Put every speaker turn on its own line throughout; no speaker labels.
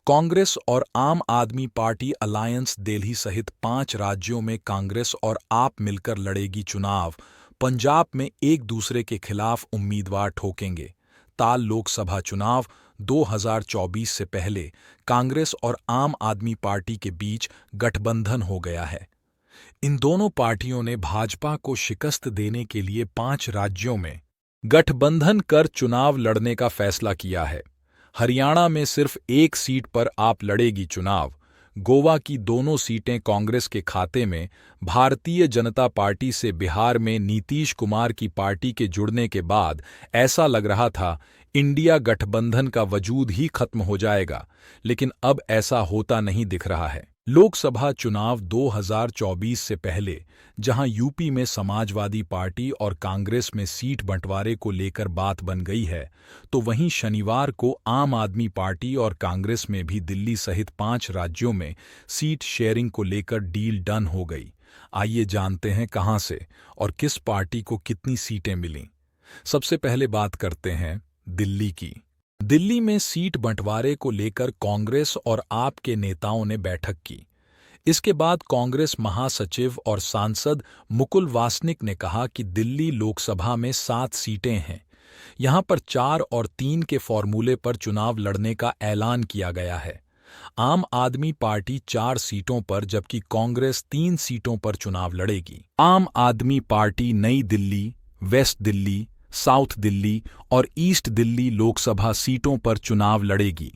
कांग्रेस और आम आदमी पार्टी अलायंस दिल्ली सहित 5 राज्यों में कांग्रेस और आप मिलकर लड़ेगी चुनाव। पंजाब में एक दूसरे के खिलाफ उम्मीदवार ठोकेंगे। ताल लोकसभा चुनाव 2024 से पहले कांग्रेस और आम आदमी पार्टी के बीच गठबंधन हो गया है। इन दोनों पार्टियों ने भाजपा को शिकस्त देने के लिए 5 राज्यों में गठबंधन कर चुनाव लड़ने का फैसला किया है। हरियाणा में सिर्फ एक सीट पर आप लड़ेगी चुनाव। गोवा की दोनों सीटें कांग्रेस के खाते में। भारतीय जनता पार्टी से बिहार में नीतीश कुमार की पार्टी के जुड़ने के बाद ऐसा लग रहा था इंडिया गठबंधन का वजूद ही खत्म हो जाएगा, लेकिन अब ऐसा होता नहीं दिख रहा है। लोकसभा चुनाव 2024 से पहले जहां यूपी में समाजवादी पार्टी और कांग्रेस में सीट बंटवारे को लेकर बात बन गई है, तो वहीं शनिवार को आम आदमी पार्टी और कांग्रेस में भी दिल्ली सहित 5 राज्यों में सीट शेयरिंग को लेकर डील डन हो गई। आइए जानते हैं कहां से और किस पार्टी को कितनी सीटें मिलीं। सबसे पहले बात करते हैं दिल्ली की। दिल्ली में सीट बंटवारे को लेकर कांग्रेस और आप के नेताओं ने बैठक की। इसके बाद कांग्रेस महासचिव और सांसद मुकुल वासनिक ने कहा कि दिल्ली लोकसभा में 7 सीटें हैं। यहां पर 4 और 3 के फॉर्मूले पर चुनाव लड़ने का ऐलान किया गया है। आम आदमी पार्टी 4 सीटों पर जबकि कांग्रेस 3 सीटों पर चुनाव लड़ेगी। आम आदमी पार्टी नई दिल्ली, वेस्ट दिल्ली, साउथ दिल्ली और ईस्ट दिल्ली लोकसभा सीटों पर चुनाव लड़ेगी।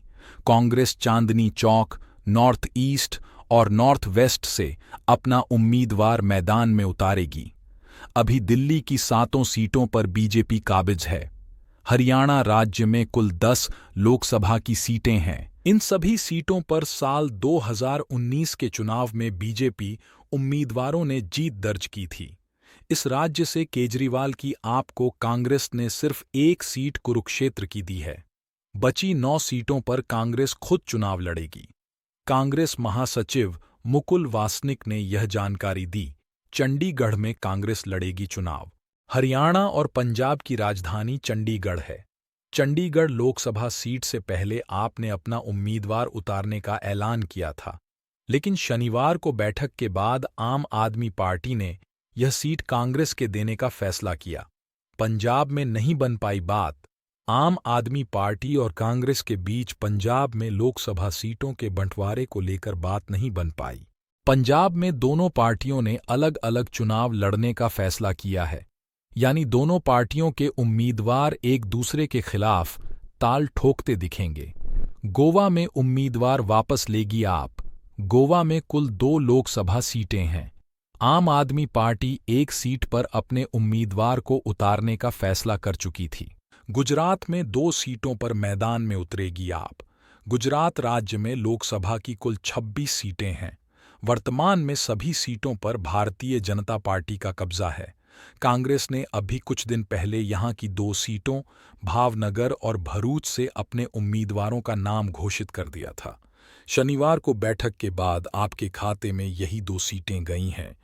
कांग्रेस चांदनी चौक, नॉर्थ ईस्ट और नॉर्थ वेस्ट से अपना उम्मीदवार मैदान में उतारेगी। अभी दिल्ली की 7 सीटों पर बीजेपी काबिज है। हरियाणा राज्य में कुल 10 लोकसभा की सीटें हैं। इन सभी सीटों पर साल 2019 के चुनाव में बीजेपी उम्मीदवारों ने जीत दर्ज की थी। इस राज्य से केजरीवाल की आप को कांग्रेस ने सिर्फ एक सीट कुरुक्षेत्र की दी है। बची 9 सीटों पर कांग्रेस खुद चुनाव लड़ेगी। कांग्रेस महासचिव मुकुल वासनिक ने यह जानकारी दी। चंडीगढ़ में कांग्रेस लड़ेगी चुनाव। हरियाणा और पंजाब की राजधानी चंडीगढ़ है। चंडीगढ़ लोकसभा सीट से पहले आपने अपना उम्मीदवार उतारने का ऐलान किया था, लेकिन शनिवार को बैठक के बाद आम आदमी पार्टी ने यह सीट कांग्रेस के देने का फैसला किया। पंजाब में नहीं बन पाई बात। आम आदमी पार्टी और कांग्रेस के बीच पंजाब में लोकसभा सीटों के बंटवारे को लेकर बात नहीं बन पाई। पंजाब में दोनों पार्टियों ने अलग अलग चुनाव लड़ने का फैसला किया है, यानी दोनों पार्टियों के उम्मीदवार एक दूसरे के खिलाफ ताल ठोकते दिखेंगे। गोवा में उम्मीदवार वापस लेगी आप। गोवा में कुल 2 लोकसभा सीटें हैं। आम आदमी पार्टी एक सीट पर अपने उम्मीदवार को उतारने का फैसला कर चुकी थी। गुजरात में 2 सीटों पर मैदान में उतरेगी आप। गुजरात राज्य में लोकसभा की कुल 26 सीटें हैं। वर्तमान में सभी सीटों पर भारतीय जनता पार्टी का कब्जा है। कांग्रेस ने अभी कुछ दिन पहले यहां की 2 सीटों भावनगर और भरूच से अपने उम्मीदवारों का नाम घोषित कर दिया था। शनिवार को बैठक के बाद आपके खाते में यही 2 सीटें गई हैं।